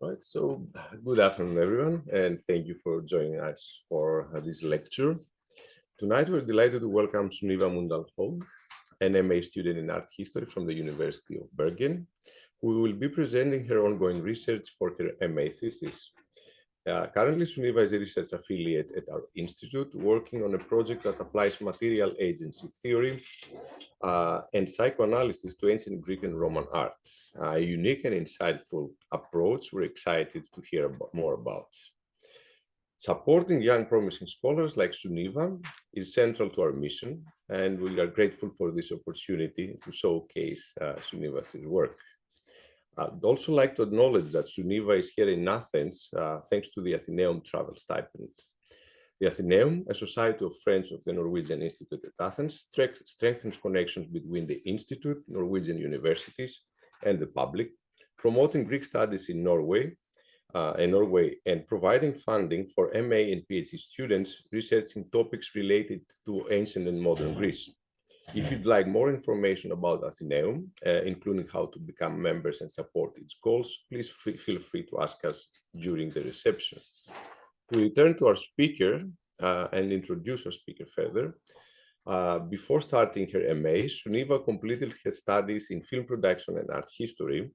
Right, so good afternoon, everyone, and thank you for joining us for this lecture. Tonight, we're delighted to welcome Sunniva Mundal Haug, an MA student in art history from the University of Bergen, who will be presenting her ongoing research for her MA thesis. Currently, Sunniva is a research affiliate at our institute, working on a project that applies material agency theory and psychoanalysis to ancient Greek and Roman art. A unique and insightful approach we're excited to hear more about. Supporting young promising scholars like Sunniva is central to our mission, and we are grateful for this opportunity to showcase Sunniva's work. I'd also like to acknowledge that Sunniva is here in Athens thanks to the Athenaeum Travel Stipend. The Athenaeum, a society of friends of the Norwegian Institute at Athens, strengthens connections between the Institute, Norwegian universities, and the public, promoting Greek studies in Norway, and providing funding for MA and PhD students researching topics related to ancient and modern Greece. If you'd like more information about Athenaeum, including how to become members and support its goals, please feel free to ask us during the reception. To return to our speaker and introduce our speaker further, before starting her MA, Sunniva completed her studies in film production and art history,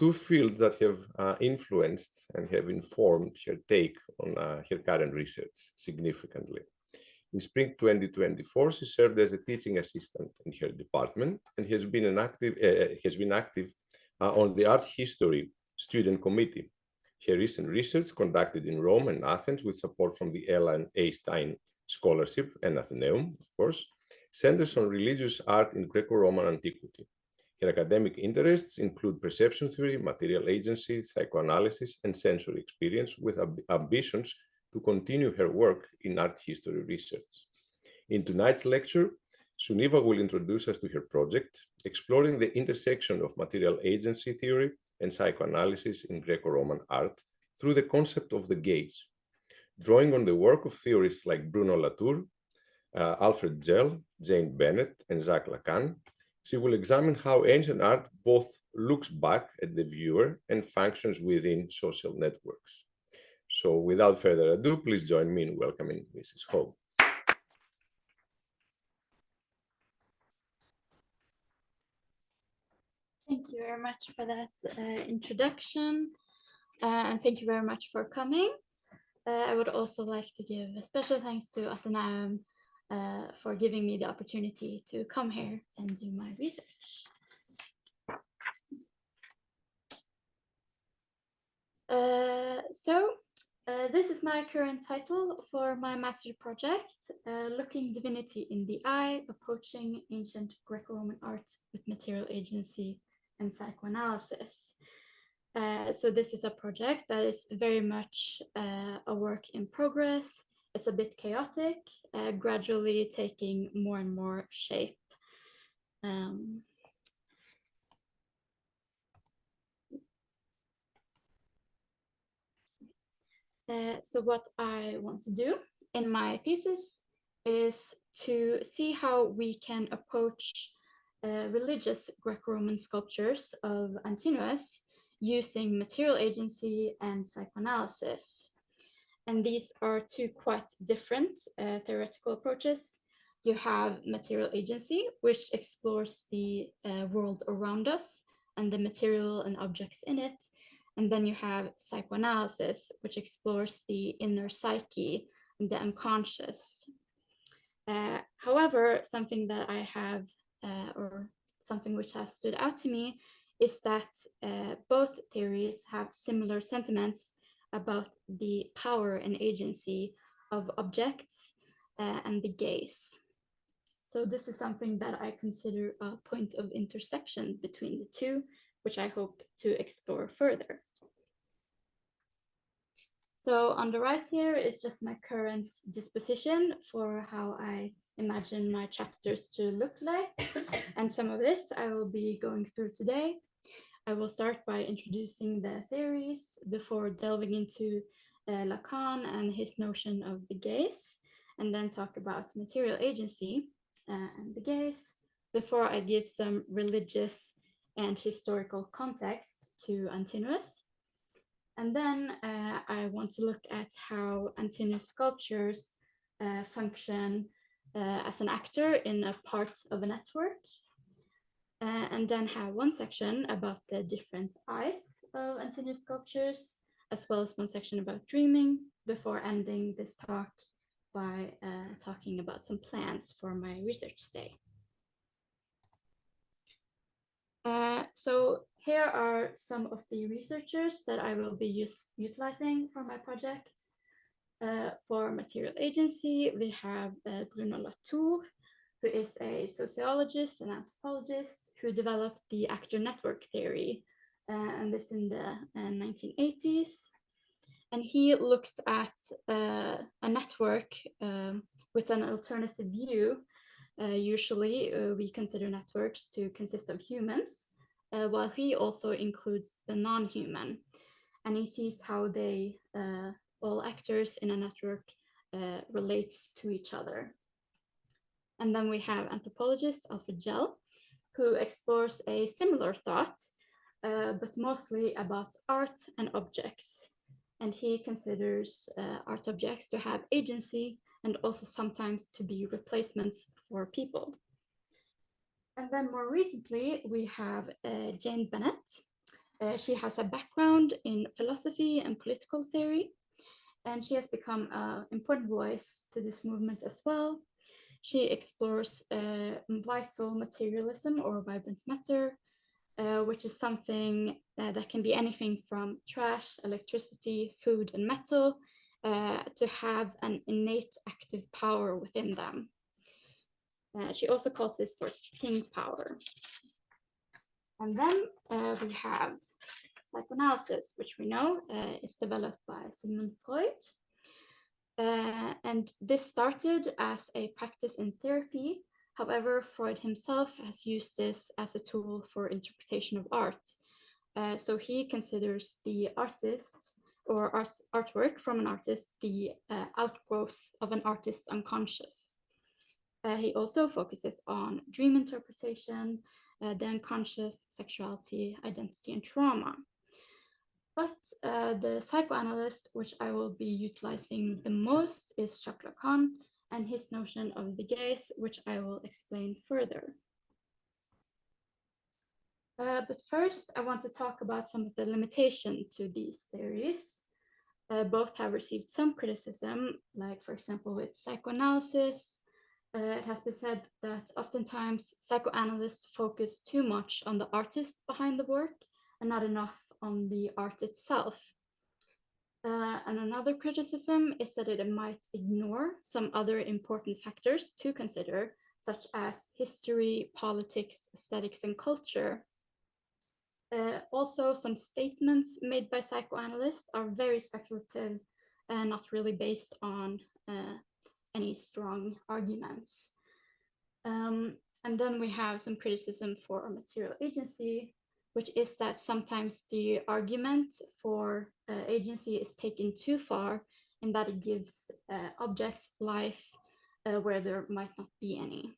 two fields that have influenced and have informed her take on her current research significantly. In spring 2024, she served as a teaching assistant in her department and has been active on the art history student committee. Her recent research, conducted in Rome and Athens with support from the Ella and A. Stein Scholarship and Athenaeum, of course, centers on religious art in Greco-Roman antiquity. Her academic interests include perception theory, material agency, psychoanalysis, and sensory experience, with ambitions to continue her work in art history research. In tonight's lecture, Sunniva will introduce us to her project, exploring the intersection of material agency theory and psychoanalysis in Greco-Roman art through the concept of the gaze. Drawing on the work of theorists like Bruno Latour, Alfred Gell, Jane Bennett, and Jacques Lacan, she will examine how ancient art both looks back at the viewer and functions within social networks. So without further ado, please join me in welcoming Mrs. Haug. Thank you very much for that introduction, and thank you very much for coming. I would also like to give a special thanks to Athenaeum for giving me the opportunity to come here and do my research. This is my current title for my master project, Looking Divinity in the Eye, Approaching Ancient Greco-Roman Art with Material Agency and Psychoanalysis. So this is a project that is very much a work in progress. It's a bit chaotic, gradually taking more and more shape. So what I want to do in my thesis is to see how we can approach religious Greco-Roman sculptures of Antinous using material agency and psychoanalysis. And these are two quite different theoretical approaches. You have material agency, which explores the world around us and the material and objects in it. And then you have psychoanalysis, which explores the inner psyche and the unconscious. However, something that I have, or something which has stood out to me, is that both theories have similar sentiments about the power and agency of objects and the gaze. So this is something that I consider a point of intersection between the two, which I hope to explore further. So on the right here is just my current disposition for how I imagine my chapters to look like. And some of this I will be going through today. I will start by introducing the theories before delving into Lacan and his notion of the gaze, and then talk about material agency and the gaze before I give some religious and historical context to Antinous. And then I want to look at how Antinous sculptures function as an actor in a part of a network. And then have one section about the different eyes of Antinous sculptures, as well as one section about dreaming, before ending this talk by talking about some plans for my research stay. So here are some of the researchers that I will be utilizing for my project. For Material Agency, we have Bruno Latour, who is a sociologist and anthropologist who developed the actor network theory, and this in the 1980s. And he looks at a network with an alternative view. Usually we consider networks to consist of humans, while he also includes the non-human. And he sees how they, all actors in a network, relates to each other. And then we have anthropologist Alfred Gell, who explores a similar thought, but mostly about art and objects. And he considers art objects to have agency and also sometimes to be replacements for people. And then more recently, we have Jane Bennett. She has a background in philosophy and political theory, and she has become an important voice to this movement as well. She explores vital materialism or vibrant matter, which is something that can be anything from trash, electricity, food, and metal, to have an innate active power within them. She also calls this for thing power. And then we have psychoanalysis, which we know is developed by Sigmund Freud. And this started as a practice in therapy. However, Freud himself has used this as a tool for interpretation of art. So he considers the artist or artwork from an artist the outgrowth of an artist's unconscious. He also focuses on dream interpretation, the unconscious, sexuality, identity, and trauma. But the psychoanalyst, which I will be utilizing the most, is Jacques Lacan and his notion of the gaze, which I will explain further. But first, I want to talk about some of the limitation to these theories. Both have received some criticism, like for example with psychoanalysis. It has been said that oftentimes psychoanalysts focus too much on the artist behind the work and not enough on the art itself. And another criticism is that it might ignore some other important factors to consider, such as history, politics, aesthetics, and culture. Also, some statements made by psychoanalysts are very speculative and not really based on any strong arguments. And then we have some criticism for material agency, which is that sometimes the argument for agency is taken too far in that it gives objects life where there might not be any.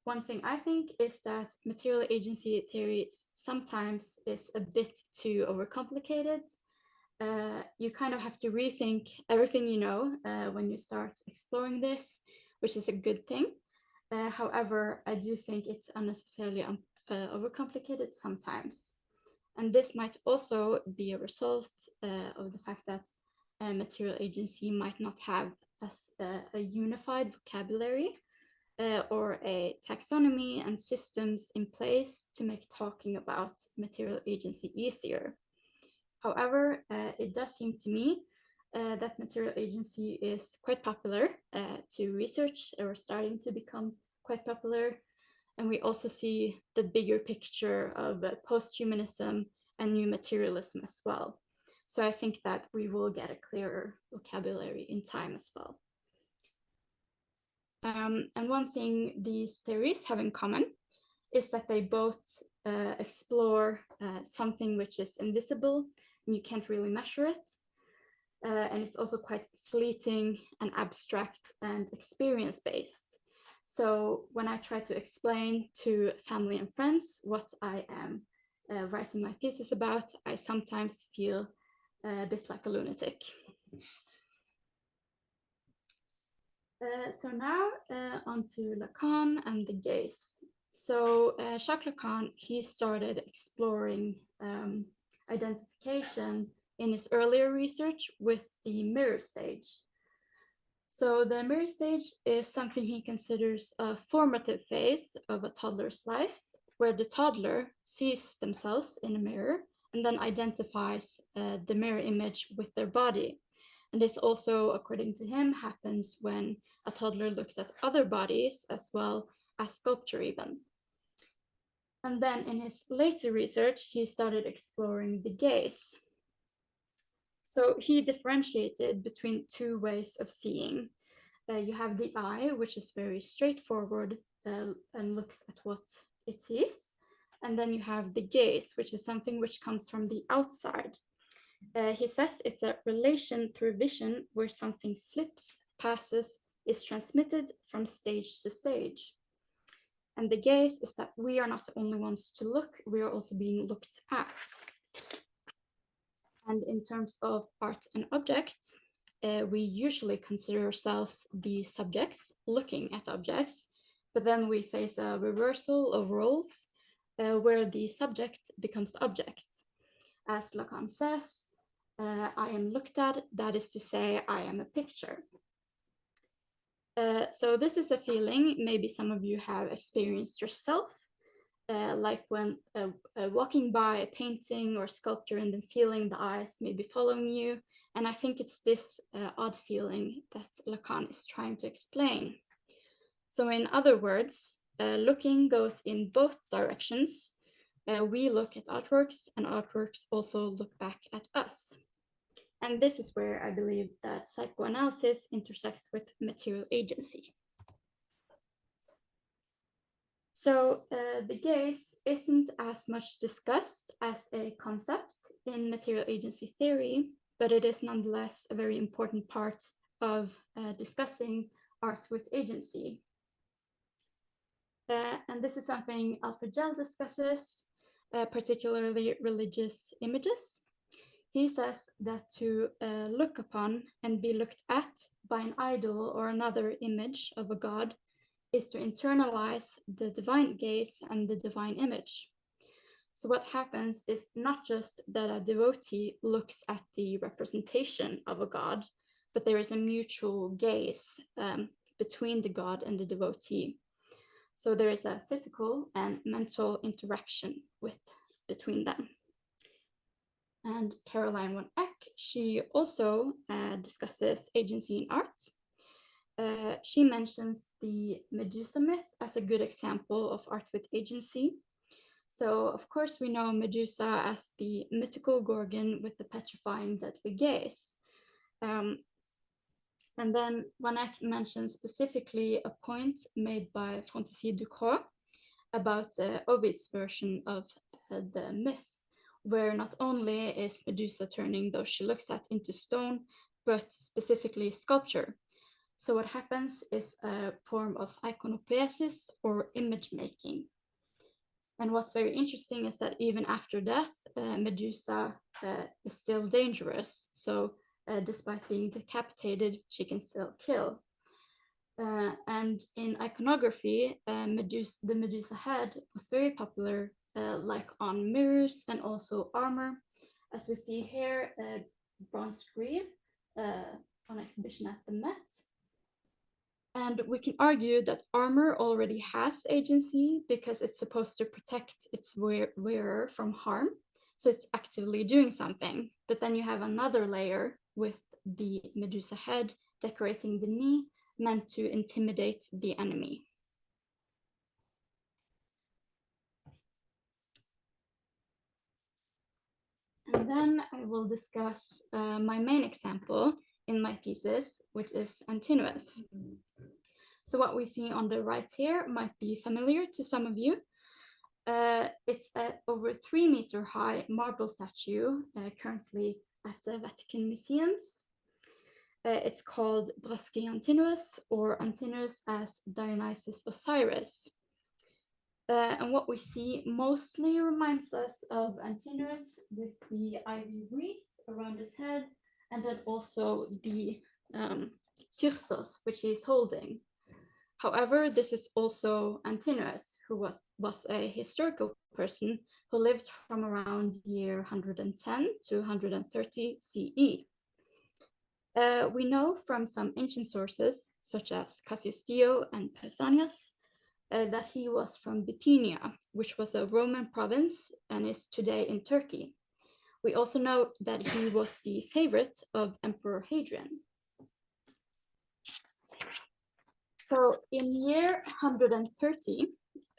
One thing I think is that material agency theory sometimes is a bit too overcomplicated. You kind of have to rethink everything you know when you start exploring this, which is a good thing. However, I do think it's unnecessarily overcomplicated sometimes. And this might also be a result of the fact that material agency might not have a unified vocabulary or a taxonomy and systems in place to make talking about material agency easier. However, it does seem to me that material agency is quite popular to research, or starting to become quite popular. And we also see the bigger picture of post-humanism and new materialism as well. So I think that we will get a clearer vocabulary in time as well. And one thing these theories have in common is that they both explore something which is invisible and you can't really measure it. And it's also quite fleeting and abstract and experience-based. So when I try to explain to family and friends what I am writing my thesis about, I sometimes feel a bit like a lunatic. So now on to Lacan and the gaze. So Jacques Lacan, he started exploring identification in his earlier research with the mirror stage. So the mirror stage is something he considers a formative phase of a toddler's life, where the toddler sees themselves in a mirror and then identifies the mirror image with their body. And this also, according to him, happens when a toddler looks at other bodies as well as sculpture even. And then in his later research, he started exploring the gaze. So he differentiated between two ways of seeing. You have the eye, which is very straightforward and looks at what it sees. And then you have the gaze, which is something which comes from the outside. He says it's a relation through vision where something slips, passes, is transmitted from stage to stage. And the gaze is that we are not the only ones to look, we are also being looked at. And in terms of art and objects, we usually consider ourselves the subjects looking at objects, but then we face a reversal of roles where the subject becomes the object. As Lacan says, I am looked at, that is to say, I am a picture. So this is a feeling maybe some of you have experienced yourself, like when walking by a painting or sculpture and then feeling the eyes maybe following you. And I think it's this odd feeling that Lacan is trying to explain. So in other words, looking goes in both directions. We look at artworks and artworks also look back at us. And this is where I believe that psychoanalysis intersects with material agency. So the gaze isn't as much discussed as a concept in material agency theory, but it is nonetheless a very important part of discussing art with agency. And this is something Alfred Gell discusses, particularly religious images. He says that to look upon and be looked at by an idol or another image of a god is to internalize the divine gaze and the divine image. So what happens is not just that a devotee looks at the representation of a god, but there is a mutual gaze between the god and the devotee. So there is a physical and mental interaction between them. And Caroline von Eck, she also discusses agency in art. She mentions the Medusa myth as a good example of art with agency. So, of course, we know Medusa as the mythical gorgon with the petrifying deadly gaze. And then Van Eck mentions specifically a point made by Frontispice Ducrot about Ovid's version of the myth, where not only is Medusa turning those she looks at into stone, but specifically sculpture. So what happens is a form of iconopoiesis or image making. And what's very interesting is that even after death, Medusa is still dangerous. So despite being decapitated, she can still kill. And in iconography, the Medusa head was very popular, like on mirrors and also armor. As we see here, bronze greave on exhibition at the Met. And we can argue that armor already has agency because it's supposed to protect its wearer from harm. So it's actively doing something. But then you have another layer with the Medusa head decorating the knee, meant to intimidate the enemy. And then I will discuss my main example in my thesis, which is Antinous. So what we see on the right here might be familiar to some of you. It's an over 3 meter high marble statue currently at the Vatican Museums. It's called Brasci Antinous, or Antinous as Dionysus Osiris. And what we see mostly reminds us of Antinous with the ivy wreath around his head, and then also the Thyrsos, which he's holding. However, this is also Antinous, who was a historical person who lived from around year 110 to 130 CE. We know from some ancient sources, such as Cassius Dio and Pausanias, that he was from Bithynia, which was a Roman province and is today in Turkey. We also know that he was the favorite of Emperor Hadrian. So in year 130,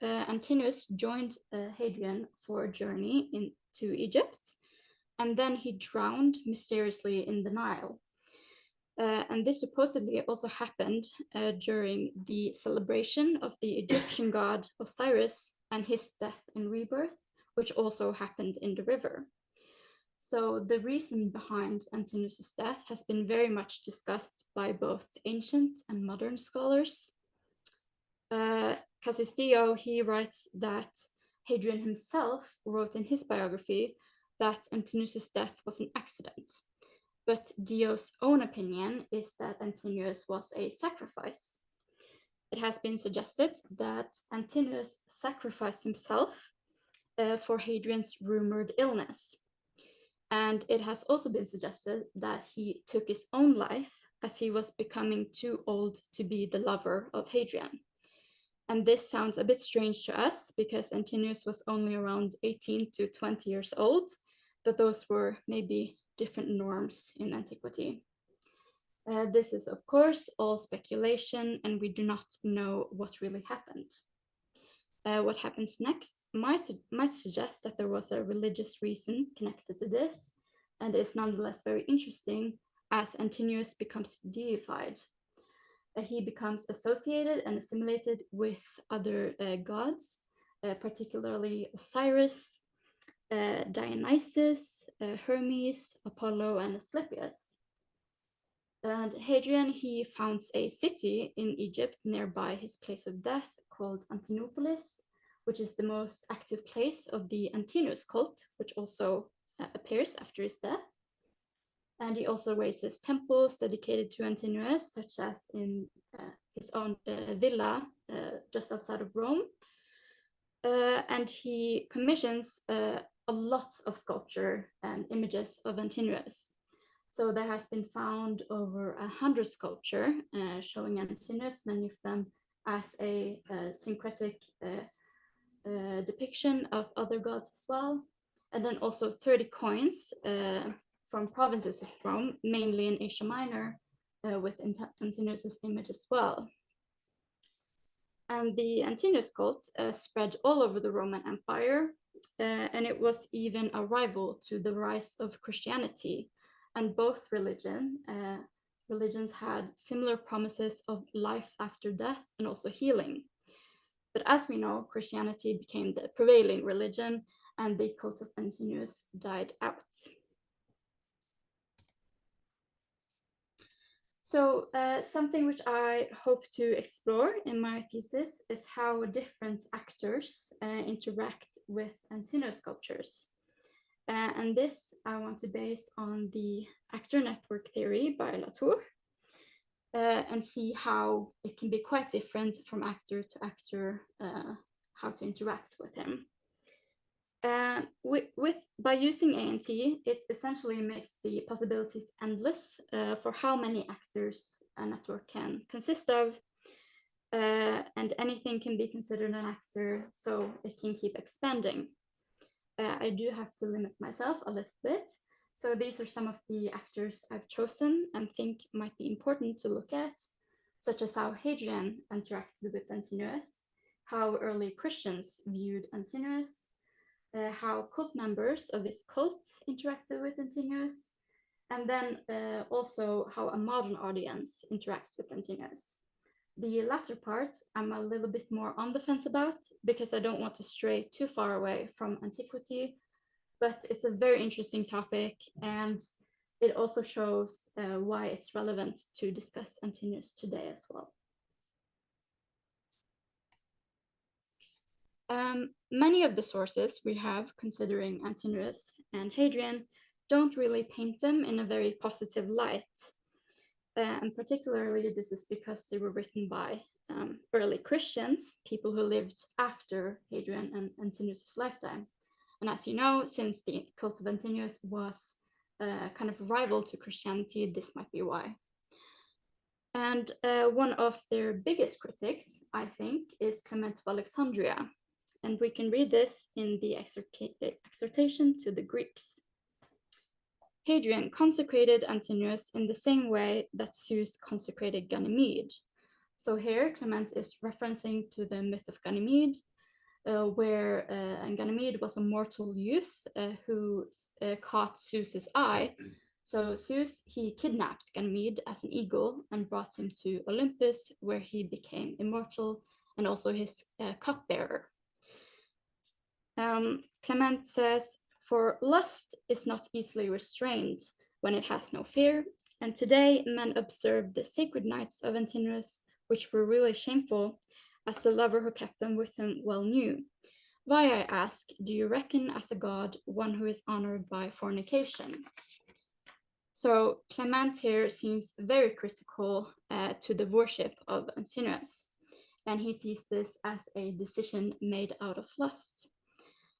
Antinous joined Hadrian for a journey into Egypt, and then he drowned mysteriously in the Nile. And this supposedly also happened during the celebration of the Egyptian god Osiris and his death and rebirth, which also happened in the river. So the reason behind Antinous' death has been very much discussed by both ancient and modern scholars. Cassius Dio, he writes that Hadrian himself wrote in his biography that Antinous' death was an accident. But Dio's own opinion is that Antinous was a sacrifice. It has been suggested that Antinous sacrificed himself for Hadrian's rumored illness. And it has also been suggested that he took his own life as he was becoming too old to be the lover of Hadrian. And this sounds a bit strange to us because Antinous was only around 18 to 20 years old, but those were maybe different norms in antiquity. This is, of course, all speculation, and we do not know what really happened. What happens next might suggest that there was a religious reason connected to this, and is nonetheless very interesting as Antinous becomes deified. He becomes associated and assimilated with other gods, particularly Osiris, Dionysus, Hermes, Apollo, and Asclepius. And Hadrian, he founds a city in Egypt nearby his place of death called Antinopolis, which is the most active place of the Antinous cult, which also appears after his death. And he also raises temples dedicated to Antinous, such as in his own villa just outside of Rome. And he commissions a lot of sculpture and images of Antinous. So there has been found over 100 sculpture showing Antinous, many of them as a syncretic depiction of other gods as well. And then also 30 coins from provinces of Rome, mainly in Asia Minor, with Antinous' image as well. And the Antinous cult spread all over the Roman Empire, and it was even a rival to the rise of Christianity. And both religions had similar promises of life after death and also healing. But as we know, Christianity became the prevailing religion, and the cult of Antinous died out. So something which I hope to explore in my thesis is how different actors interact with Antinous sculptures. And this I want to base on the actor network theory by Latour and see how it can be quite different from actor to actor, how to interact with him. By using ANT, it essentially makes the possibilities endless for how many actors a network can consist of, and anything can be considered an actor, so it can keep expanding. I do have to limit myself a little bit, so these are some of the actors I've chosen and think might be important to look at, such as how Hadrian interacted with Antinous, how early Christians viewed Antinous, how cult members of this cult interacted with Antinous, and then also how a modern audience interacts with Antinous. The latter part I'm a little bit more on the fence about because I don't want to stray too far away from antiquity, but it's a very interesting topic, and it also shows why it's relevant to discuss Antinous today as well. Many of the sources we have considering Antinous and Hadrian don't really paint them in a very positive light. And particularly this is because they were written by early Christians, people who lived after Hadrian and Antinous' lifetime. And as you know, since the cult of Antinous was kind of rival to Christianity, this might be why. And one of their biggest critics, I think, is Clement of Alexandria. And we can read this in the exhortation to the Greeks. Hadrian consecrated Antinous in the same way that Zeus consecrated Ganymede. So here Clement is referencing to the myth of Ganymede, where Ganymede was a mortal youth who caught Zeus's eye. So Zeus, he kidnapped Ganymede as an eagle and brought him to Olympus, where he became immortal and also his cupbearer. Clement says, "For lust is not easily restrained when it has no fear, and today men observe the sacred nights of Antinous, which were really shameful, as the lover who kept them with him well knew. Why, I ask, do you reckon as a god one who is honored by fornication?" So Clement here seems very critical to the worship of Antinous, and he sees this as a decision made out of lust.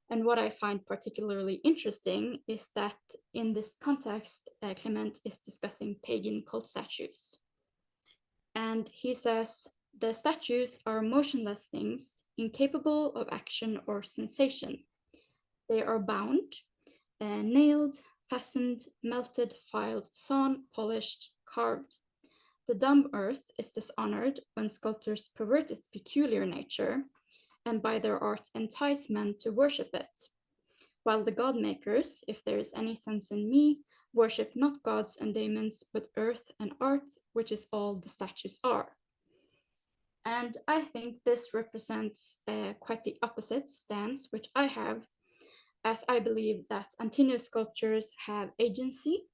And what I find particularly interesting is that in this context, Clement is discussing pagan cult statues. And he says, "The statues are motionless things, incapable of action or sensation. They are bound, nailed, fastened, melted, filed, sawn, polished, carved. The dumb earth is dishonored when sculptors pervert its peculiar nature, and by their art entice men to worship it. While the god makers, if there is any sense in me, worship not gods and daemons, but earth and art, which is all the statues are." And I think this represents quite the opposite stance which I have, as I believe that Antinous sculptures have agency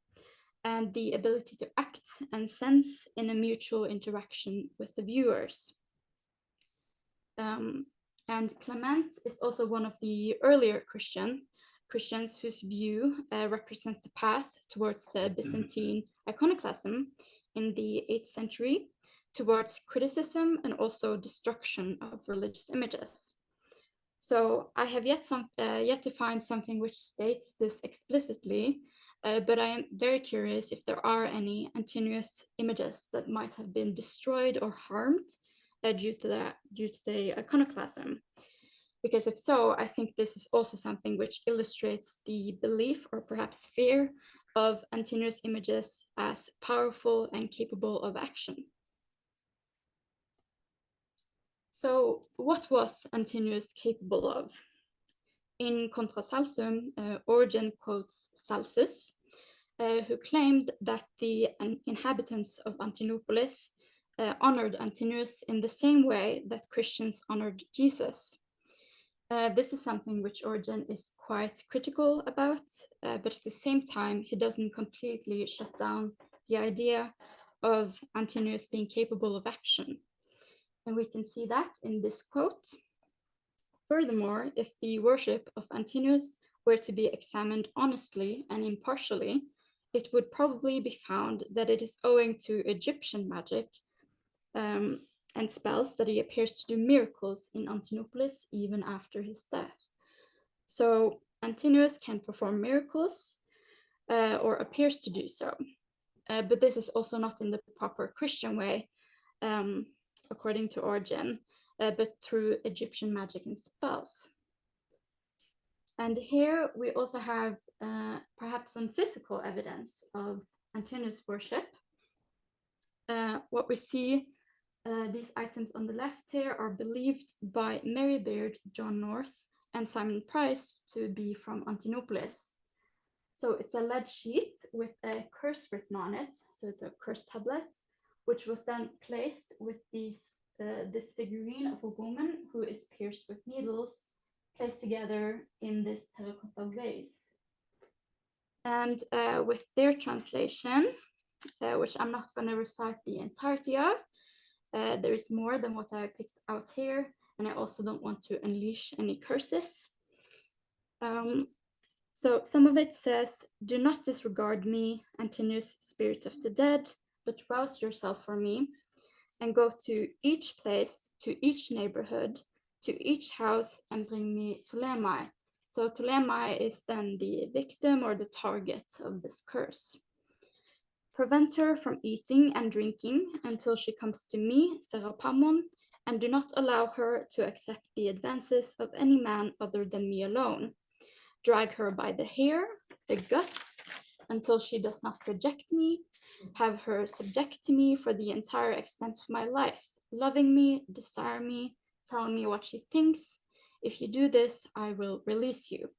and the ability to act and sense in a mutual interaction with the viewers. And Clement is also one of the earlier Christians whose view represent the path towards Byzantine iconoclasm in the 8th century, towards criticism and also destruction of religious images. So I have yet to find something which states this explicitly, but I am very curious if there are any Antinous images that might have been destroyed or harmed due to the iconoclasm. Because if so, I think this is also something which illustrates the belief or perhaps fear of Antinous images as powerful and capable of action. So what was Antinous capable of? In Contra Salsum, Origen quotes Celsus, who claimed that the inhabitants of Antinopolis honored Antinous in the same way that Christians honored Jesus. This is something which Origen is quite critical about, but at the same time, he doesn't completely shut down the idea of Antinous being capable of action. And we can see that in this quote. "Furthermore, if the worship of Antinous were to be examined honestly and impartially, it would probably be found that it is owing to Egyptian magic and spells that he appears to do miracles in Antinopolis even after his death." So Antinous can perform miracles or appears to do so, but this is also not in the proper Christian way, according to Origen, but through Egyptian magic and spells. And here we also have perhaps some physical evidence of Antinous worship. What we see, these items on the left here are believed by Mary Beard, John North, and Simon Price to be from Antinopolis. So it's a lead sheet with a curse written on it. So it's a curse tablet, which was then placed with this figurine of a woman who is pierced with needles, placed together in this terracotta vase. And with their translation, which I'm not going to recite the entirety of, there is more than what I picked out here, and I also don't want to unleash any curses. So some of it says, "Do not disregard me, Antinous, spirit of the dead, but rouse yourself for me, and go to each place, to each neighborhood, to each house, and bring me Ptolemai." So Ptolemai is then the victim or the target of this curse. "Prevent her from eating and drinking until she comes to me, Serapamon, and do not allow her to accept the advances of any man other than me alone. Drag her by the hair, the guts, until she does not reject me. Have her subject to me for the entire extent of my life, loving me, desire me, telling me what she thinks. If you do this, I will release you."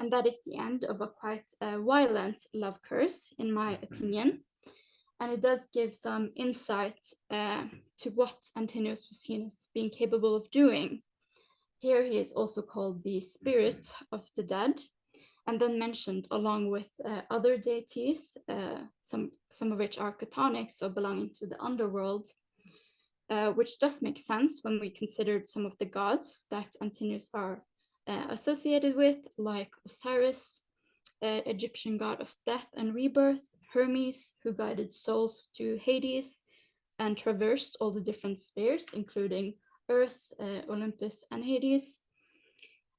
And that is the end of a quite violent love curse, in my opinion. And it does give some insight to what Antinous was seen as being capable of doing. Here he is also called the spirit of the dead, and then mentioned along with other deities, some of which are chthonic, so belonging to the underworld, which does make sense when we considered some of the gods that Antinous are associated with, like Osiris, Egyptian god of death and rebirth, Hermes, who guided souls to Hades and traversed all the different spheres, including Earth, Olympus, and Hades.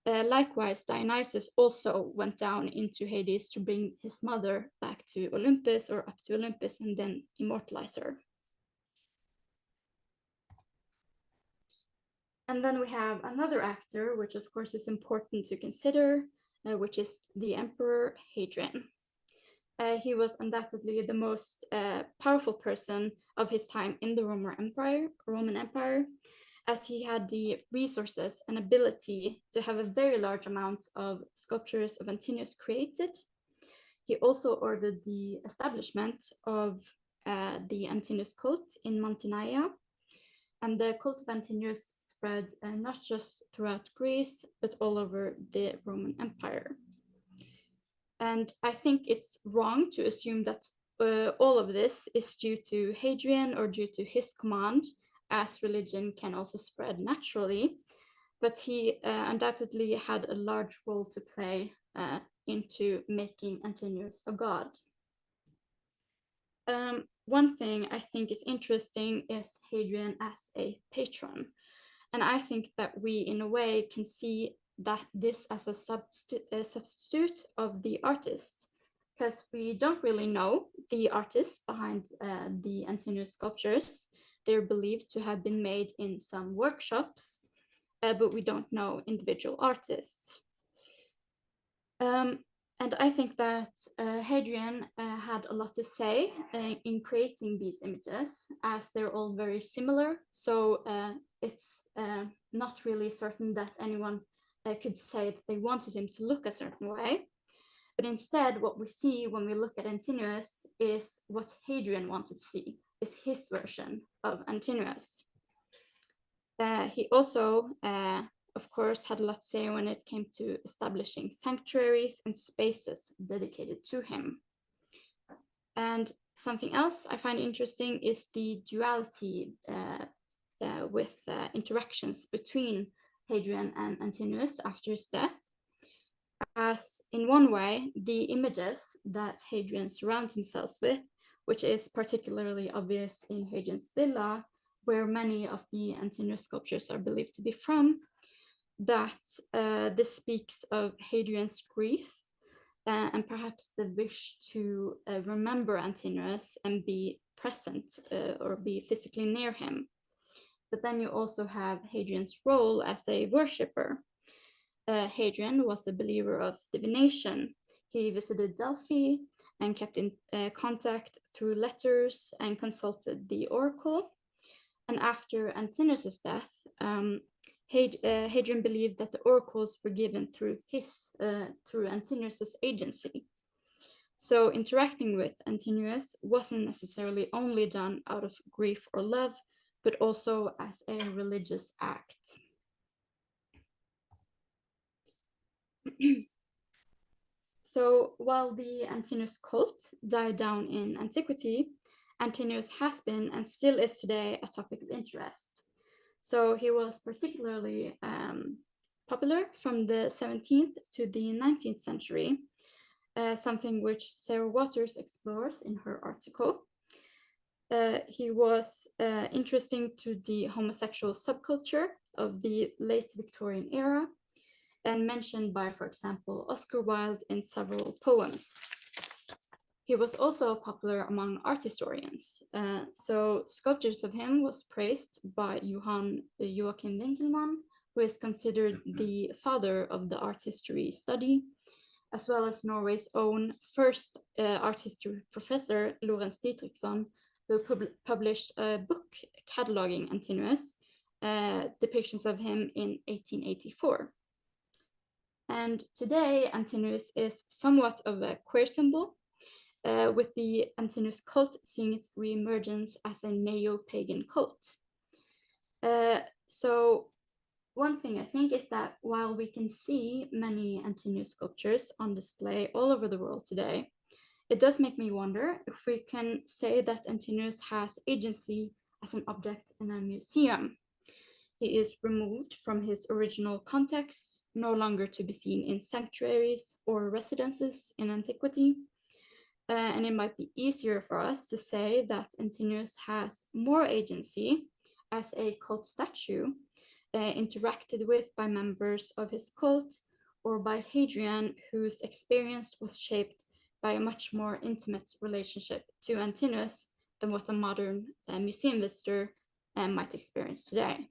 Likewise, Dionysus also went down into Hades to bring his mother back to Olympus, or up to Olympus, and then immortalize her. And then we have another actor, which of course is important to consider, which is the Emperor Hadrian. He was undoubtedly the most powerful person of his time in the Roman Empire, as he had the resources and ability to have a very large amount of sculptures of Antinous created. He also ordered the establishment of the Antinous cult in Mantinea, and the cult of Antinous spread not just throughout Greece, but all over the Roman Empire. And I think it's wrong to assume that all of this is due to Hadrian or due to his command, as religion can also spread naturally, but he undoubtedly had a large role to play into making Antinous a god. One thing I think is interesting is Hadrian as a patron. And I think that we, in a way, can see that this as a substitute of the artist, because we don't really know the artists behind the Antinous sculptures. They're believed to have been made in some workshops, but we don't know individual artists. And I think that Hadrian had a lot to say in creating these images, as they're all very similar. So it's not really certain that anyone could say that they wanted him to look a certain way. But instead, what we see when we look at Antinous is what Hadrian wanted to see, is his version of Antinous. He also, of course, had a lot to say when it came to establishing sanctuaries and spaces dedicated to him. And something else I find interesting is the duality with interactions between Hadrian and Antinous after his death. As in one way, the images that Hadrian surrounds himself with, which is particularly obvious in Hadrian's villa, where many of the Antinous sculptures are believed to be from, that this speaks of Hadrian's grief and perhaps the wish to remember Antinous and be present or be physically near him. But then you also have Hadrian's role as a worshipper. Hadrian was a believer of divination. He visited Delphi and kept in contact through letters and consulted the oracle. And after Antinous' death, Hadrian believed that the oracles were given through Antinous' agency. So interacting with Antinous wasn't necessarily only done out of grief or love, but also as a religious act. So while the Antinous cult died down in antiquity, Antinous has been and still is today a topic of interest. So he was particularly popular from the 17th to the 19th century, something which Sarah Waters explores in her article. He was interesting to the homosexual subculture of the late Victorian era and mentioned by, for example, Oscar Wilde in several poems. He was also popular among art historians. So sculptures of him was praised by Joachim Winkelmann, who is considered the father of the art history study, as well as Norway's own first art history professor, Lorentz Dietrichson, who published a book cataloging Antinous, depictions of him in 1884. And today, Antinous is somewhat of a queer symbol, with the Antinous cult seeing its reemergence as a neo-pagan cult. So one thing I think is that while we can see many Antinous sculptures on display all over the world today, it does make me wonder if we can say that Antinous has agency as an object in a museum. He is removed from his original context, no longer to be seen in sanctuaries or residences in antiquity. And it might be easier for us to say that Antinous has more agency as a cult statue, interacted with by members of his cult or by Hadrian, whose experience was shaped by a much more intimate relationship to Antinous than what a modern museum visitor might experience today.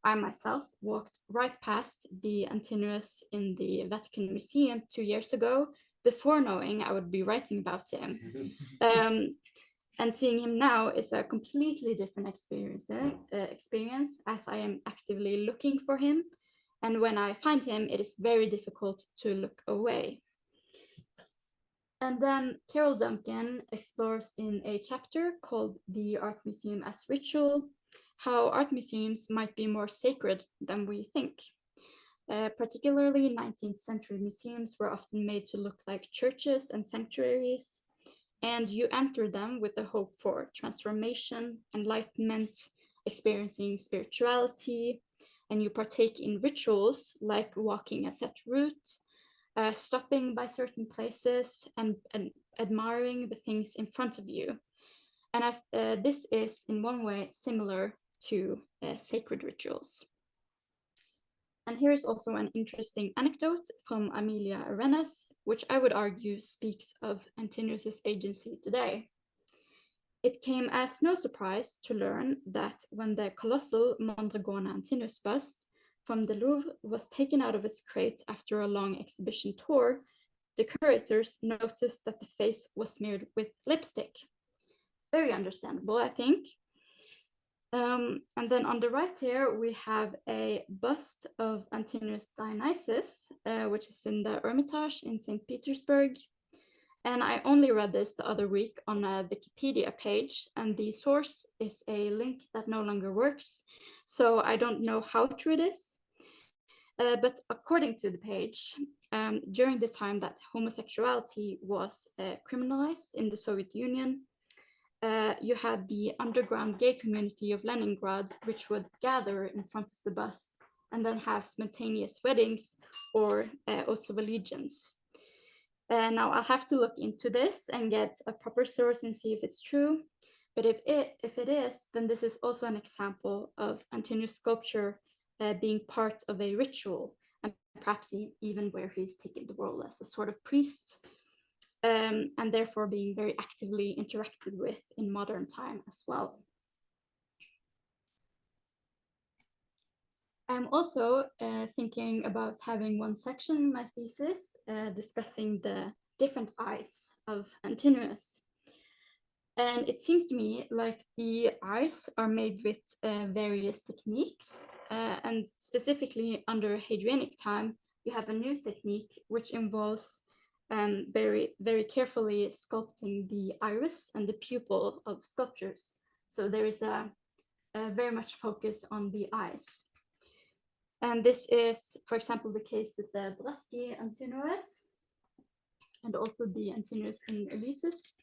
I myself walked right past the Antinous in the Vatican Museum 2 years ago, before knowing I would be writing about him. And seeing him now is a completely different experience, as I am actively looking for him. And when I find him, it is very difficult to look away. And then Carol Duncan explores in a chapter called The Art Museum as Ritual, how art museums might be more sacred than we think. Particularly 19th century museums were often made to look like churches and sanctuaries, and you enter them with the hope for transformation, enlightenment, experiencing spirituality, and you partake in rituals like walking a set route, stopping by certain places, and admiring the things in front of you. And this is in one way similar to sacred rituals. And here is also an interesting anecdote from Amelia Arenas, which I would argue speaks of Antinous' agency today. It came as no surprise to learn that when the colossal Mondragone Antinous bust from the Louvre was taken out of its crate after a long exhibition tour, the curators noticed that the face was smeared with lipstick. Very understandable, I think. And then on the right here, we have a bust of Antinous Dionysus, which is in the Hermitage in St. Petersburg. And I only read this the other week on a Wikipedia page, and the source is a link that no longer works. So I don't know how true it is. But according to the page, during the time that homosexuality was criminalized in the Soviet Union, you had the underground gay community of Leningrad, which would gather in front of the bust and then have spontaneous weddings or oaths of allegiance. Now I'll have to look into this and get a proper source and see if it's true. But if it is, then this is also an example of Antinous sculpture being part of a ritual, and perhaps even where he's taken the role as a sort of priest, and therefore being very actively interacted with in modern time as well. I'm also thinking about having one section in my thesis discussing the different eyes of Antinous. And it seems to me like the eyes are made with various techniques, and specifically under Hadrianic time, you have a new technique which involves very, very carefully sculpting the iris and the pupil of sculptures. So there is a very much focus on the eyes. And this is, for example, the case with the Brasky Antinous. and also the Antinous in Eleusis.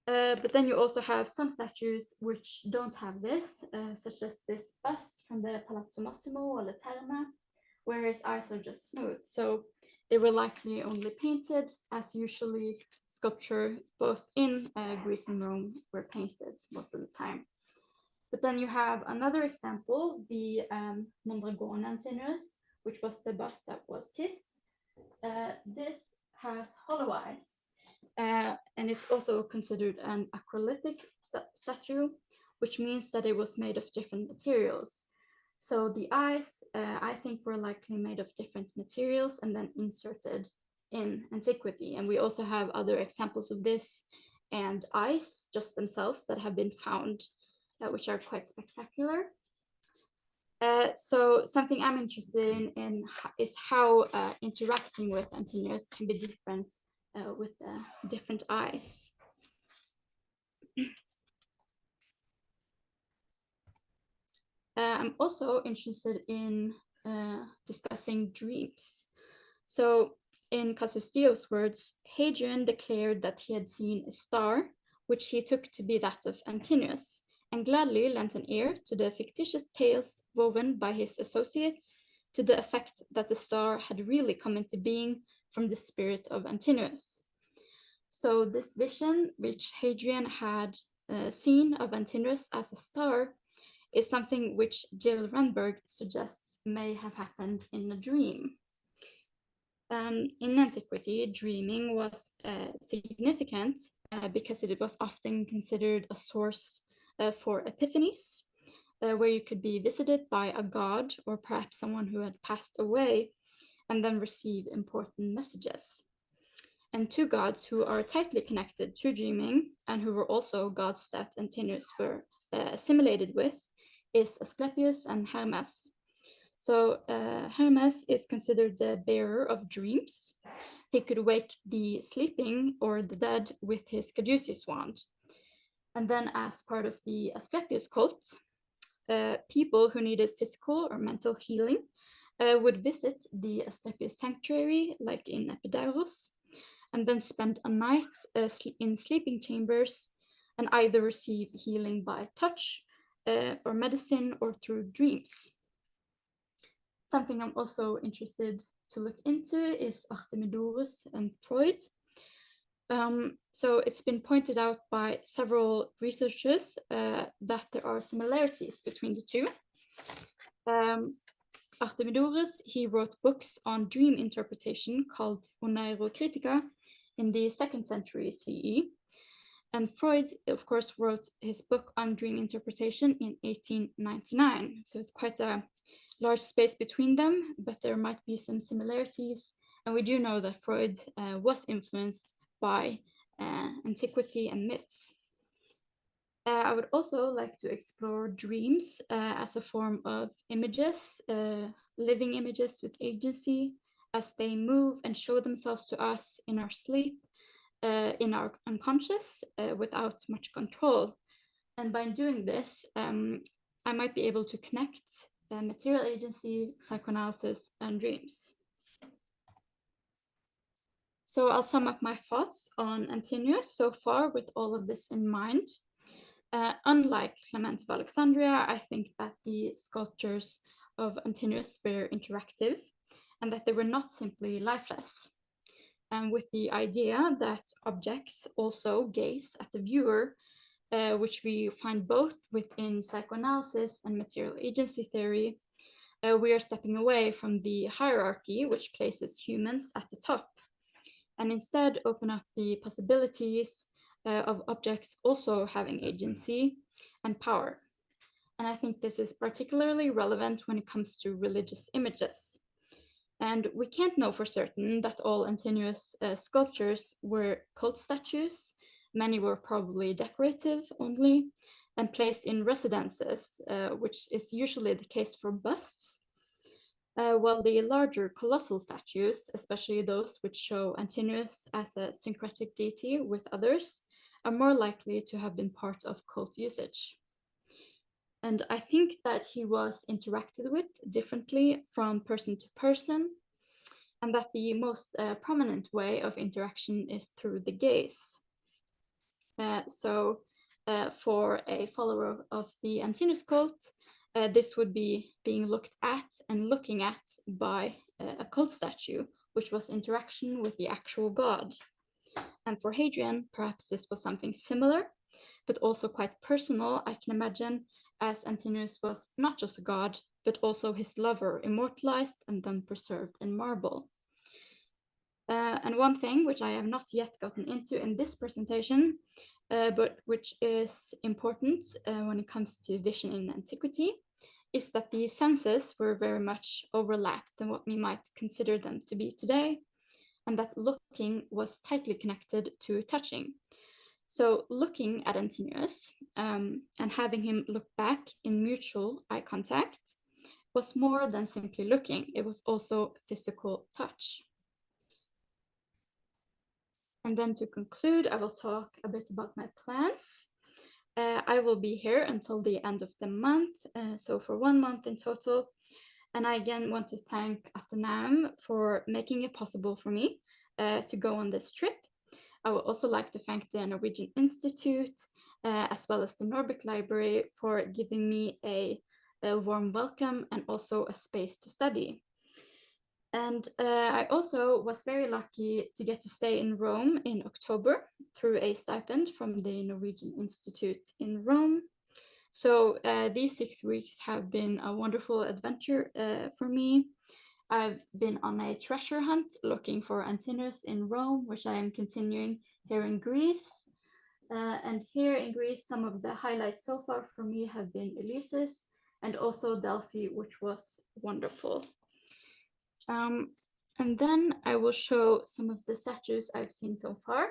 But then you also have some statues which don't have this, such as this bust from the Palazzo Massimo or La Terme, where his eyes are just smooth. So they were likely only painted, as usually sculpture both in Greece and Rome were painted most of the time. But then you have another example, the Mondragone Antinous, which was the bust that was kissed. This has hollow eyes, and it's also considered an acrolytic statue, which means that it was made of different materials. So the eyes, I think, were likely made of different materials and then inserted in antiquity. And we also have other examples of this and eyes just themselves that have been found, which are quite spectacular. So something I'm interested in is how interacting with Antinous can be different with different eyes. I'm also interested in discussing dreams. So in Cassius words, Hadrian declared that he had seen a star, which he took to be that of Antinous, and gladly lent an ear to the fictitious tales woven by his associates to the effect that the star had really come into being from the spirit of Antinous. So this vision, which Hadrian had seen of Antinous as a star, is something which Jill Renberg suggests may have happened in a dream. In antiquity, dreaming was significant because it was often considered a source for epiphanies, where you could be visited by a god or perhaps someone who had passed away and then receive important messages. And two gods who are tightly connected to dreaming and who were also gods that Antinous were assimilated with is Asclepius and Hermes. So Hermes is considered the bearer of dreams. He could wake the sleeping or the dead with his caduceus wand. And then as part of the Asclepius cult, people who needed physical or mental healing would visit the Asclepius sanctuary, like in Epidaurus, and then spend a night in sleeping chambers and either receive healing by touch or medicine or through dreams. Something I'm also interested to look into is Artemidorus and Freud. So it's been pointed out by several researchers that there are similarities between the two. Artemidorus, he wrote books on dream interpretation called Oneirocritica in the 2nd century CE. And Freud, of course, wrote his book on dream interpretation in 1899. So it's quite a large space between them, but there might be some similarities. And we do know that Freud was influenced by antiquity and myths. I would also like to explore dreams as a form of images, living images with agency, as they move and show themselves to us in our sleep, in our unconscious, without much control. And by doing this, I might be able to connect material agency, psychoanalysis, and dreams. So I'll sum up my thoughts on Antinous so far with all of this in mind. Unlike Clement of Alexandria, I think that the sculptures of Antinous were interactive and that they were not simply lifeless. And with the idea that objects also gaze at the viewer, which we find both within psychoanalysis and material agency theory, we are stepping away from the hierarchy which places humans at the top, and instead open up the possibilities of objects also having agency and power. And I think this is particularly relevant when it comes to religious images. And we can't know for certain that all Antinous sculptures were cult statues. Many were probably decorative only and placed in residences, which is usually the case for busts. While the larger colossal statues, especially those which show Antinous as a syncretic deity with others, are more likely to have been part of cult usage. And I think that he was interacted with differently from person to person. and that the most prominent way of interaction is through the gaze. So for a follower of the Antinous cult, this would be being looked at and looking at by a cult statue, which was interaction with the actual god. And for Hadrian, perhaps this was something similar, but also quite personal, I can imagine, as Antinous was not just a god, but also his lover, immortalized and then preserved in marble. And one thing which I have not yet gotten into in this presentation, but which is important when it comes to vision in antiquity, is that the senses were very much overlapped than what we might consider them to be today, and that looking was tightly connected to touching. So looking at Antinous and having him look back in mutual eye contact was more than simply looking, it was also physical touch. And then to conclude, I will talk a bit about my plans. I will be here until the end of the month, so for 1 month in total. And I again want to thank Athenaeum for making it possible for me to go on this trip. I would also like to thank the Norwegian Institute, as well as the Nordic Library, for giving me a warm welcome and also a space to study. And I also was very lucky to get to stay in Rome in October through a stipend from the Norwegian Institute in Rome. So these 6 weeks have been a wonderful adventure for me. I've been on a treasure hunt looking for Antinous in Rome, which I am continuing here in Greece. And here in Greece, some of the highlights so far for me have been Eleusis and also Delphi, which was wonderful. And then I will show some of the statues I've seen so far.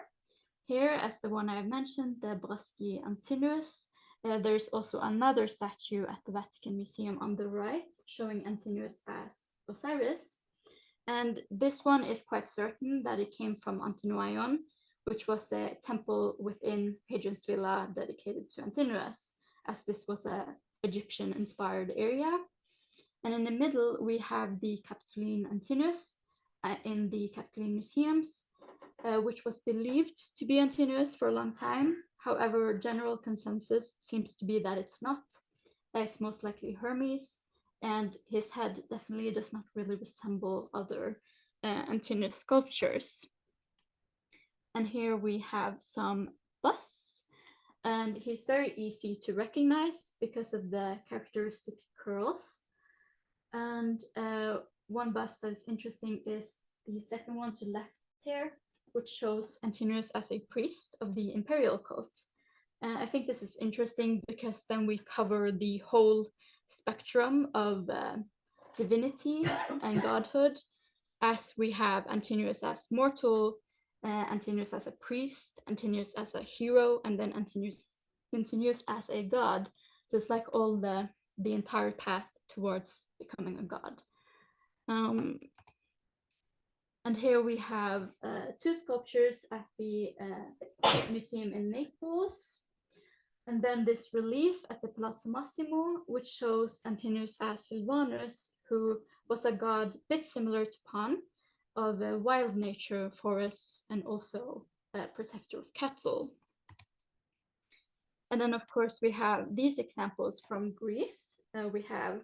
Here, as the one I've mentioned, the Braschi Antinous. There's also another statue at the Vatican Museum on the right, showing Antinous as Osiris. And this one is quite certain that it came from Antinoion, which was a temple within Hadrian's villa dedicated to Antinous, as this was an Egyptian-inspired area. And in the middle, we have the Capitoline Antinous in the Capitoline Museums, which was believed to be Antinous for a long time. However, general consensus seems to be that it's not. It's most likely Hermes, and his head definitely does not really resemble other Antinous sculptures. And here we have some busts, and he's very easy to recognize because of the characteristic curls. And one bust that is interesting is the second one to left here, which shows Antinous as a priest of the imperial cult. And I think this is interesting because then we cover the whole spectrum of divinity and godhood, as we have Antinous as mortal, Antinous as a priest, Antinous as a hero, and then Antinous as a god. So it's like all the entire path towards becoming a god. And here we have 2 sculptures at the museum in Naples. And then this relief at the Palazzo Massimo, which shows Antinous as Silvanus, who was a god a bit similar to Pan, of wild nature, forests, and also a protector of cattle. And then, of course, we have these examples from Greece. We have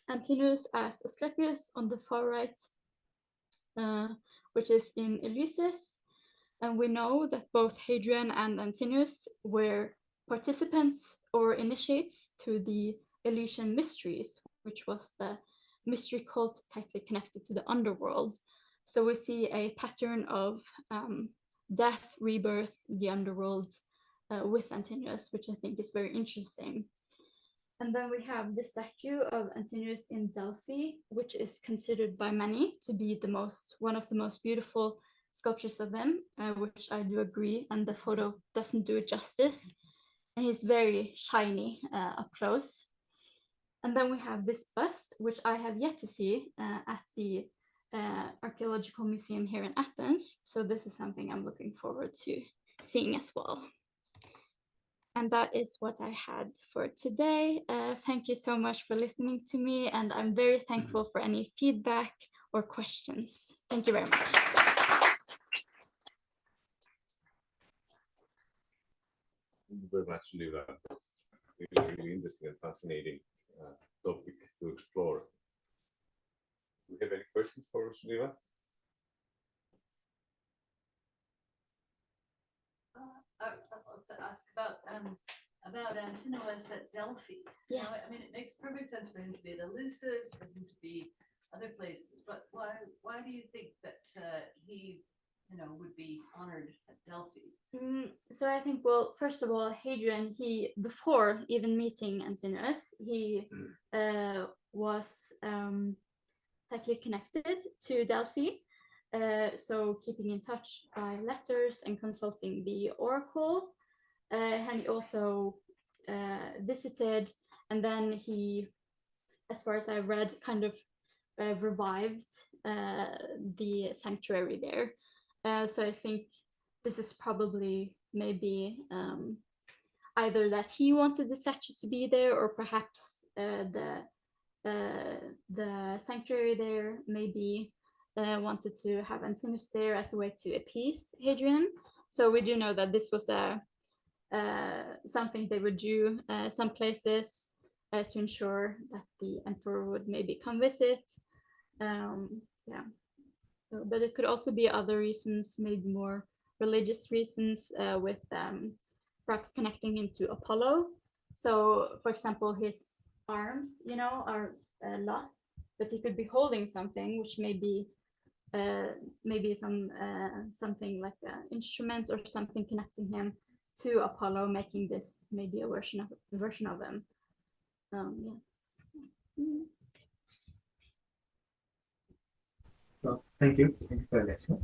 Antinous as Asclepius on the far right, which is in Eleusis. And we know that both Hadrian and Antinous were participants or initiates to the Eleusinian mysteries, which was the mystery cult tightly connected to the underworld. So we see a pattern of death, rebirth, the underworld with Antinous, which I think is very interesting. And then we have the statue of Antinous in Delphi, which is considered by many to be one of the most beautiful sculptures of him, which I do agree, and the photo doesn't do it justice. And he's very shiny up close. And then we have this bust, which I have yet to see at the Archaeological Museum here in Athens. So this is something I'm looking forward to seeing as well. And that is what I had for today. Thank you so much for listening to me, and I'm very thankful for any feedback or questions. Thank you very much. Thank you very much, Sunniva. Really interesting and fascinating topic to explore. Do you have any questions for Sunniva? I'd love to ask about Antinous at Delphi. Yes. I mean, it makes perfect sense for him to be at Eleusis, for him to be other places, but why do you think that he, would be honored at Delphi? So I think, well, first of all, Hadrian, before even meeting Antinous, he was tightly connected to Delphi. So keeping in touch by letters and consulting the oracle. And he also visited, and then he, as far as I read, kind of revived the sanctuary there. So I think this is probably maybe either that he wanted the statues to be there, or perhaps the sanctuary there maybe wanted to have Antinous there as a way to appease Hadrian. So we do know that this was something they would do some places to ensure that the emperor would maybe come visit. Yeah, but it could also be other reasons, maybe more religious reasons, with perhaps connecting him to Apollo. So, for example, his arms, are lost, but he could be holding something, which may be maybe something like an instrument or something connecting him to Apollo, making this maybe a version of him. Yeah. So, thank you for your lecture.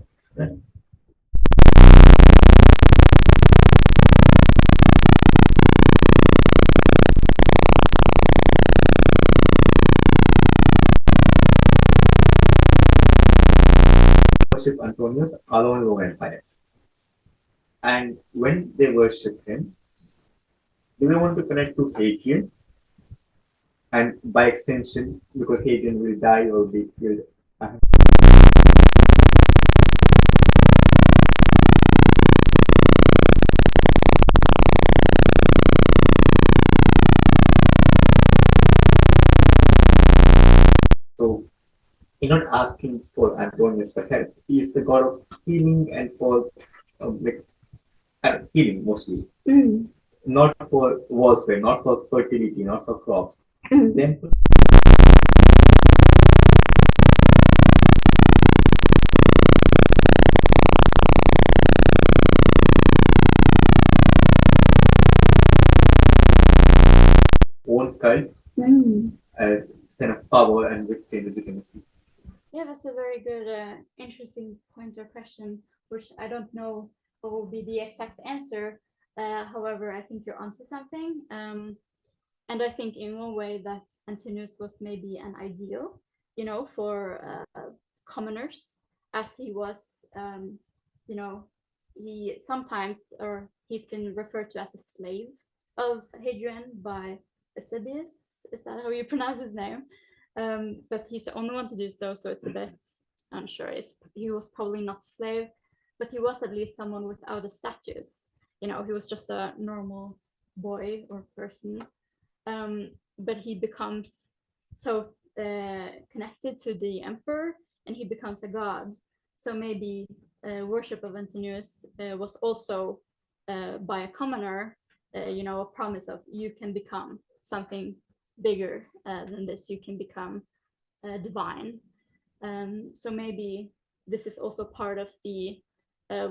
Worship Antonius alone in the Roman Empire. And when they worship him, do they want to connect to Hadrian? And by extension, because Hadrian will die or be killed. So he's not asking for Antonius for help. He is the god of healing and for healing mostly. Not for warfare, not for fertility, not for crops. Then own cult as sign of power and victory and legitimacy. Yeah, that's a very good, interesting point or question, which I don't know what will be the exact answer. However, I think you're onto something. And I think in one way that Antinous was maybe an ideal, for commoners, as he was, he sometimes, or he's been referred to as a slave of Hadrian by Eusebius. Is that how you pronounce his name? But he's the only one to do so, so it's a bit unsure. He was probably not a slave, but he was at least someone without a status. He was just a normal boy or person. But he becomes so connected to the emperor, and he becomes a god. So maybe worship of Antinous was also by a commoner, a promise of you can become something bigger than this. You can become divine. So maybe this is also part of the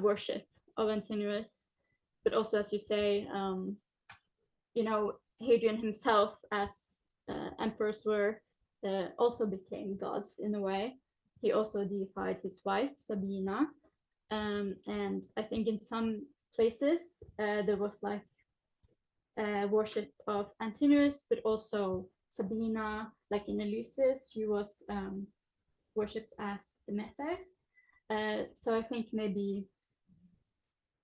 worship of Antinous. But also, as you say, Hadrian himself, as emperors were, also became gods in a way. He also deified his wife, Sabina. And I think in some places there was like worship of Antinous, but also Sabina, like in Eleusis, she was worshipped as Demeter. So I think maybe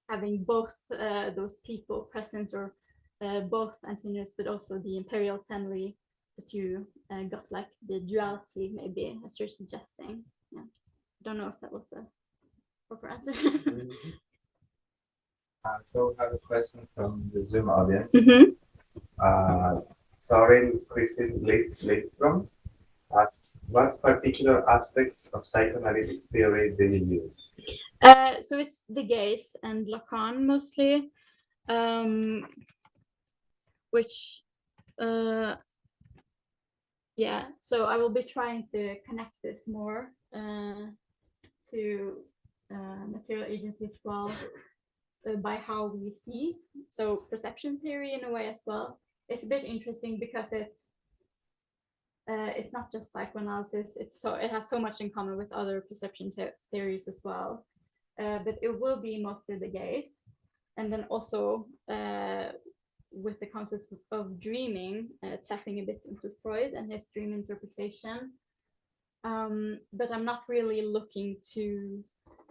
having both those people present, or both Antinous, but also the imperial family, that you got like the duality, maybe, as you're suggesting. yeah, don't know if that was a proper answer. So I have a question from the Zoom audience. Mhm. Sorry, Christine Lidstrom asks, what particular aspects of psychoanalytic theory do you use? So it's the gaze and Lacan mostly, which yeah, so I will be trying to connect this more to material agency as well, by how we see. So perception theory in a way as well. It's a bit interesting because it's not just psychoanalysis. It has so much in common with other perception theories as well. But it will be mostly the gaze, and then also with the concept of dreaming, tapping a bit into Freud and his dream interpretation. But I'm not really looking to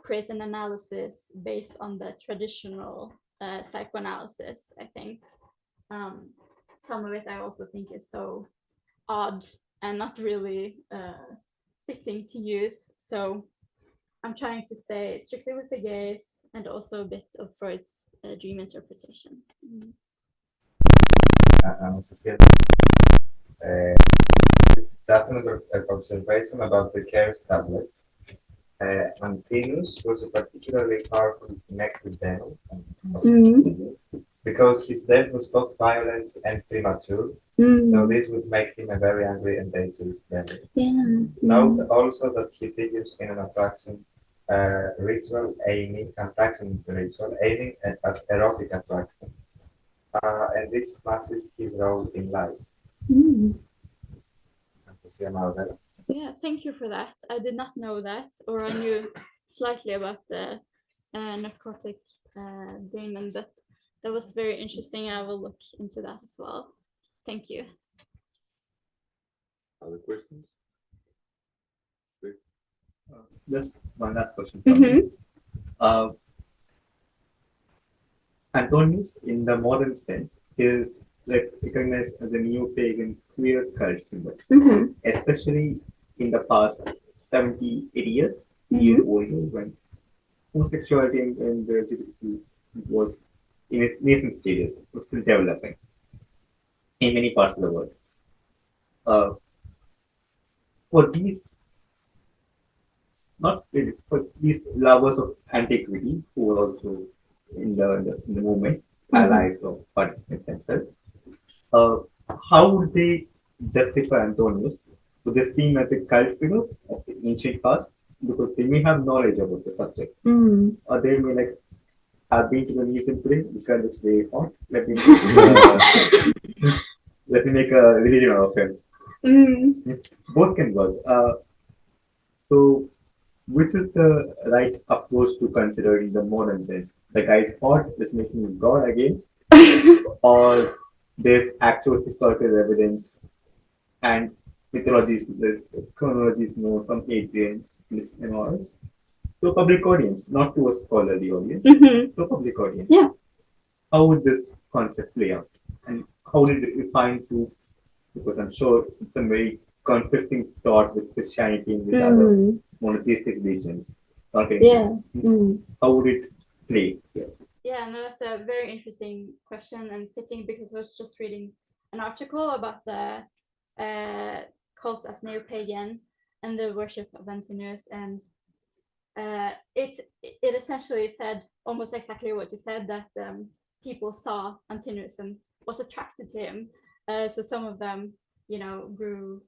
create an analysis based on the traditional psychoanalysis. I think some of it I also think is so odd and not really fitting to use. So I'm trying to stay strictly with the gaze and also a bit of Freud's dream interpretation. Cecilia, it's definitely an observation about the CARES tablets. Antinous was a particularly powerful connected devil because his death was both violent and premature. So this would make him a very angry and dangerous devil. Note also that he figures in an attraction ritual aiming at erotic attraction. And this matches his role in life. Yeah, thank you for that. I did not know that, or I knew slightly about the narcotic demon, but that was very interesting. I will look into that as well. Thank you. Other questions? Just one last question from me. Antonius, in the modern sense, is like recognized as a neo-pagan queer cult symbol, especially in the past 70, 80 years, when homosexuality and the LGBT was in its nascent stages, was still developing in many parts of the world. For these, not really, for these lovers of antiquity who were also in the movement, allies or participants themselves, how would they justify Antonius? Would they see him as a cult figure of the ancient past? Because they may have knowledge about the subject. Or they may like, I've been to the museum today, this guy looks very hot. Let me make a religion out of him. Both can work. So which is the right approach to consider in the modern sense? The guy's hot is making him God again, or there's actual historical evidence and mythologies, the chronologies known from Adrian and all to a public audience, not to a scholarly audience, to a public audience. Yeah. How would this concept play out? And how did it refine to, because I'm sure it's a very conflicting thought with Christianity and with other monotheistic religions. How would it play here? Yeah, no, that's a very interesting question and fitting because I was just reading an article about the cult as neo-pagan and the worship of Antinous, and it essentially said almost exactly what you said, that people saw Antinous and was attracted to him. So some of them, grew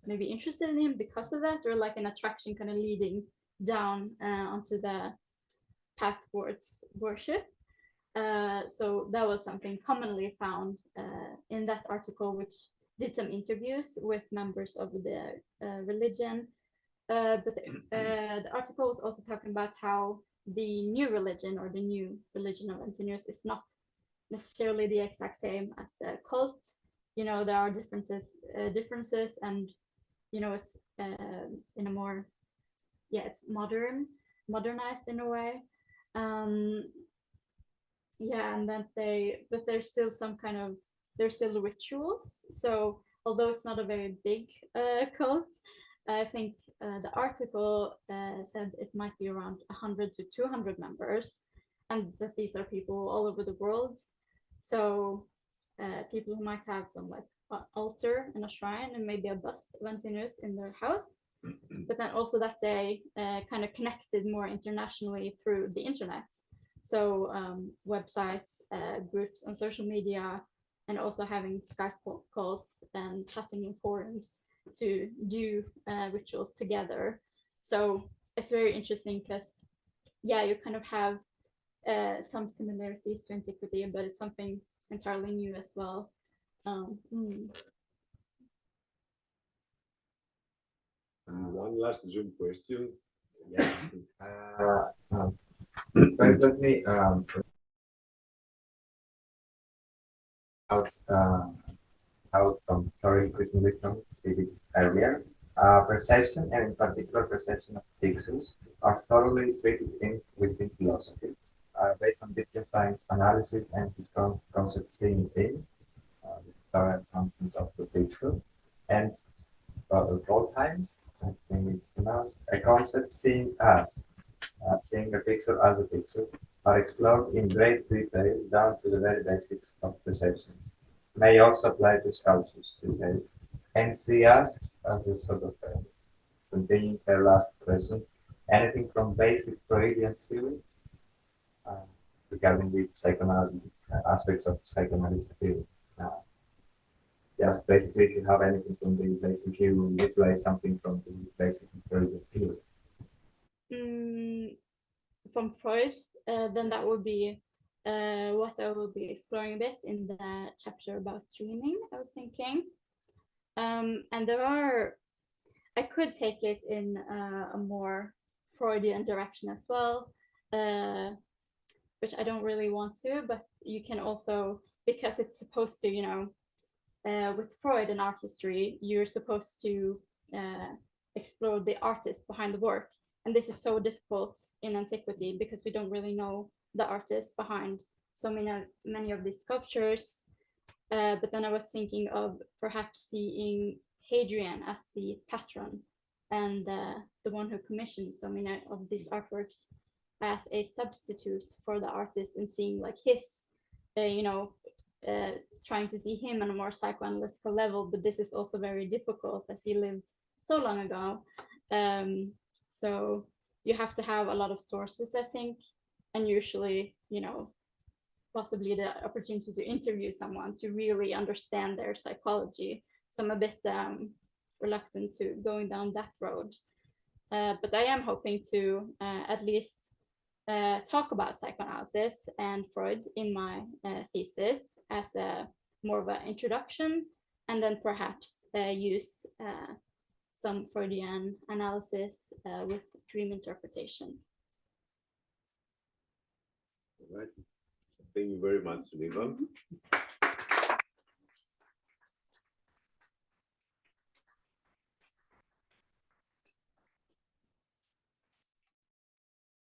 maybe interested in him because of that, or like an attraction kind of leading down onto the path towards worship. So that was something commonly found in that article, which did some interviews with members of the religion. But the article was also talking about how the new religion or the new religion of Antinous is not necessarily the exact same as the cult. There are differences, and it's in a more, it's modernized in a way. And that but there's still there's still rituals. So although it's not a very big cult, I think the article said it might be around 100 to 200 members, and that these are people all over the world. So people who might have some like altar and a shrine and maybe a bus of Antinous in their house, but then also that they kind of connected more internationally through the internet. So websites, groups on social media, and also having Skype calls and chatting in forums to do rituals together. So it's very interesting because, yeah, you kind of have some similarities to antiquity, but it's something entirely new as well. One last Zoom question. Yeah. First, let me out how from Christian wisdom stated earlier. Perception, and in particular perception of pixels, are thoroughly treated within philosophy, based on Wittgenstein's analysis and his concept seeing in the current content of the pixel, and Goldheim's, I think it's pronounced, a concept seeing as, seeing the pixel as a pixel, are explored in great detail down to the very basics of perception. May also apply to sculptures, she said. And she asks, as a sort of continuing her last question, anything from basic Freudian theory uh, regarding the psychoanalytic aspects of psychoanalytic theory. Just basically, if you have anything from the basic, you utilize something from the basic Freudian theory. From Freud, then that would be what I will be exploring a bit in the chapter about dreaming, I was thinking. And there are, I could take it in a more Freudian direction as well, which I don't really want to, but you can also, because it's supposed to, you know, with Freud and art history, you're supposed to explore the artist behind the work. And this is so difficult in antiquity because we don't really know the artist behind so many of these sculptures. But then I was thinking of perhaps seeing Hadrian as the patron and the one who commissioned so many of these artworks as a substitute for the artist, and seeing like his, trying to see him on a more psychoanalytical level. But this is also very difficult as he lived so long ago. So you have to have a lot of sources, I think, and usually, possibly the opportunity to interview someone to really understand their psychology. So I'm a bit reluctant to going down that road. But I am hoping to at least talk about psychoanalysis and Freud in my thesis as a more of an introduction, and then perhaps use some Freudian analysis with dream interpretation. All right. Thank you very much, Sunniva.